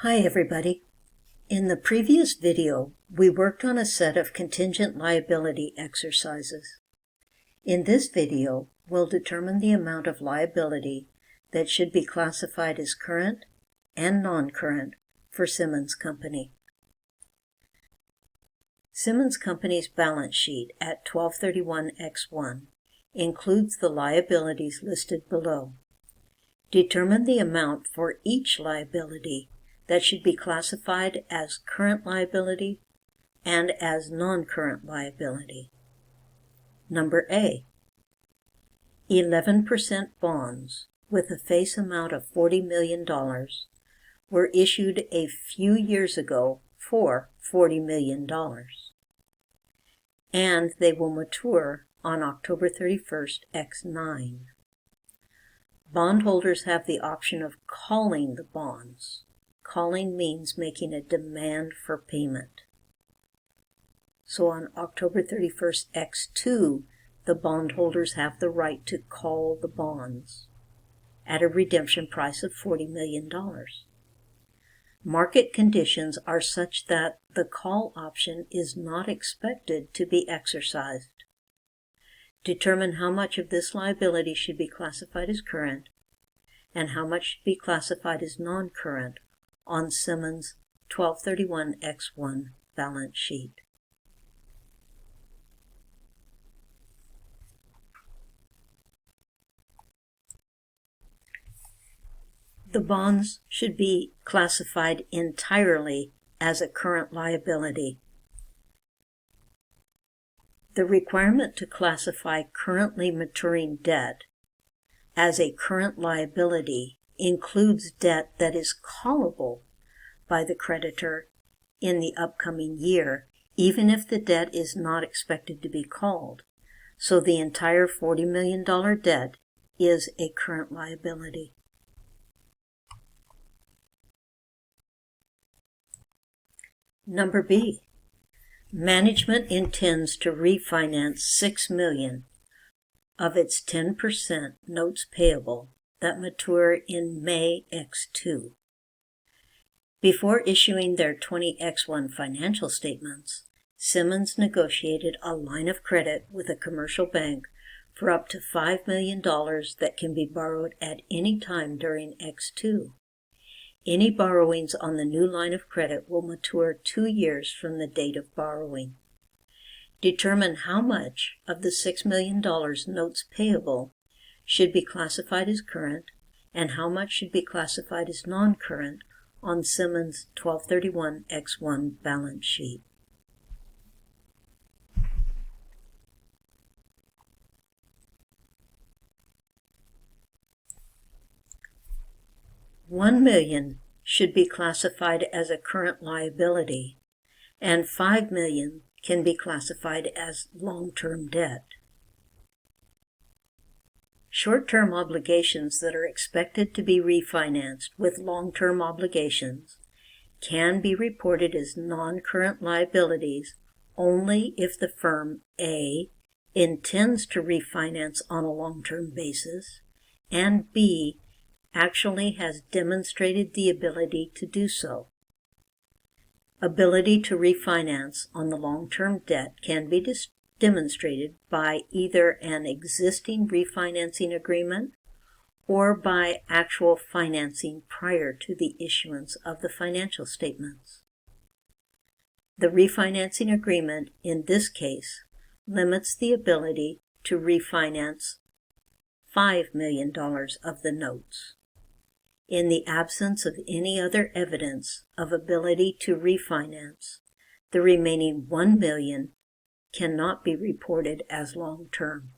Hi everybody. In the previous video, we worked on a set of contingent liability exercises. In this video, we'll determine the amount of liability that should be classified as current and non-current for Simmons Company. Simmons Company's balance sheet at 12/31/X1 includes the liabilities listed below. Determine the amount for each liability that should be classified as current liability and as non-current liability. Number A. 11% bonds with a face amount of $40 million were issued a few years ago for $40 million, and they will mature on October 31st, X9. Bondholders have the option of calling the bonds. Calling means making a demand for payment. So on October 31st, X2, the bondholders have the right to call the bonds at a redemption price of $40 million. Market conditions are such that the call option is not expected to be exercised. Determine how much of this liability should be classified as current and how much should be classified as non-current on Simmons' 12/31/X1 balance sheet. The bonds should be classified entirely as a current liability. The requirement to classify currently maturing debt as a current liability includes debt that is callable by the creditor in the upcoming year, even if the debt is not expected to be called. So the entire $40 million debt is a current liability. Number B. Management intends to refinance $6 million of its 10% notes payable that mature in May X2. Before issuing their 20X1 financial statements, Simmons negotiated a line of credit with a commercial bank for up to $5 million that can be borrowed at any time during X2. Any borrowings on the new line of credit will mature 2 years from the date of borrowing. Determine how much of the $6 million notes payable should be classified as current and how much should be classified as non-current on Simmons' 12/31/X1 balance sheet. $1 million should be classified as a current liability, and $5 million can be classified as long-term debt. Short-term obligations that are expected to be refinanced with long-term obligations can be reported as non-current liabilities only if the firm A intends to refinance on a long-term basis and B actually has demonstrated the ability to do so. Ability to refinance on the long-term debt can be demonstrated by either an existing refinancing agreement or by actual financing prior to the issuance of the financial statements. The refinancing agreement in this case limits the ability to refinance $5 million of the notes. In the absence of any other evidence of ability to refinance, the remaining $1 million cannot be reported as long-term.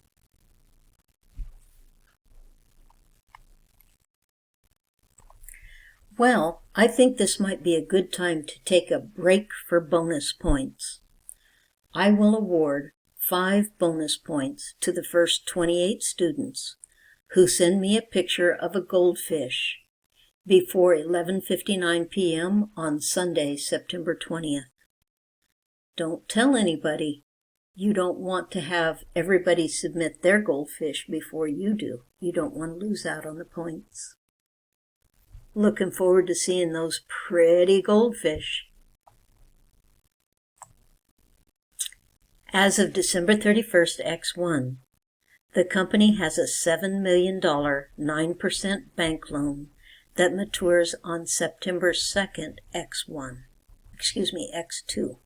Well, I think this might be a good time to take a break for bonus points. I will award 5 bonus points to the first 28 students who send me a picture of a goldfish before 11:59 p.m. on Sunday, September 20th. Don't tell anybody. You don't want to have everybody submit their goldfish before you do. You don't want to lose out on the points. Looking forward to seeing those pretty goldfish. As of December 31st, X1, the company has a $7 million 9% bank loan that matures on September 2nd, X2.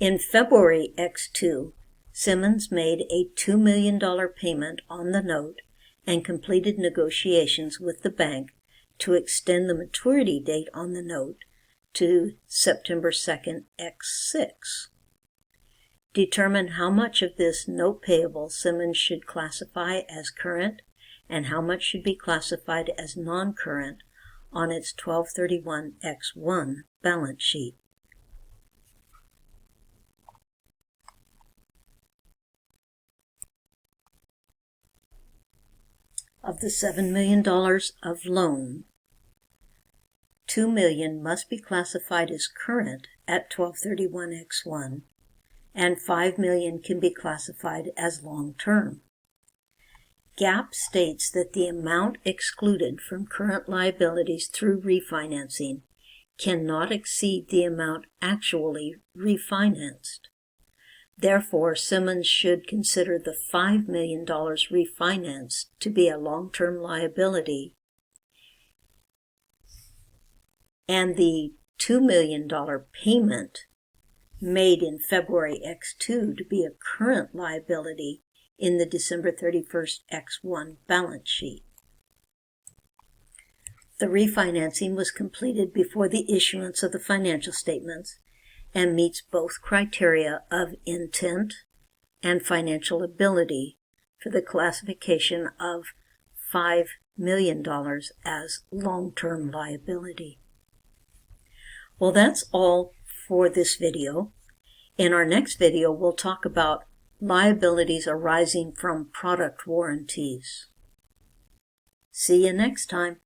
In February X2, Simmons made a $2 million payment on the note and completed negotiations with the bank to extend the maturity date on the note to September 2nd X6. Determine how much of this note payable Simmons should classify as current and how much should be classified as non-current on its 12/31/X1 balance sheet. Of the $7 million of loan, $2 million must be classified as current at 12/31/X1, and $5 million can be classified as long-term. GAAP states that the amount excluded from current liabilities through refinancing cannot exceed the amount actually refinanced. Therefore, Simmons should consider the $5 million refinanced to be a long-term liability and the $2 million payment made in February X2 to be a current liability in the December 31st X1 balance sheet. The refinancing was completed before the issuance of the financial statements and meets both criteria of intent and financial ability for the classification of $5 million as long-term liability. Well, that's all for this video. In our next video, we'll talk about liabilities arising from product warranties. See you next time.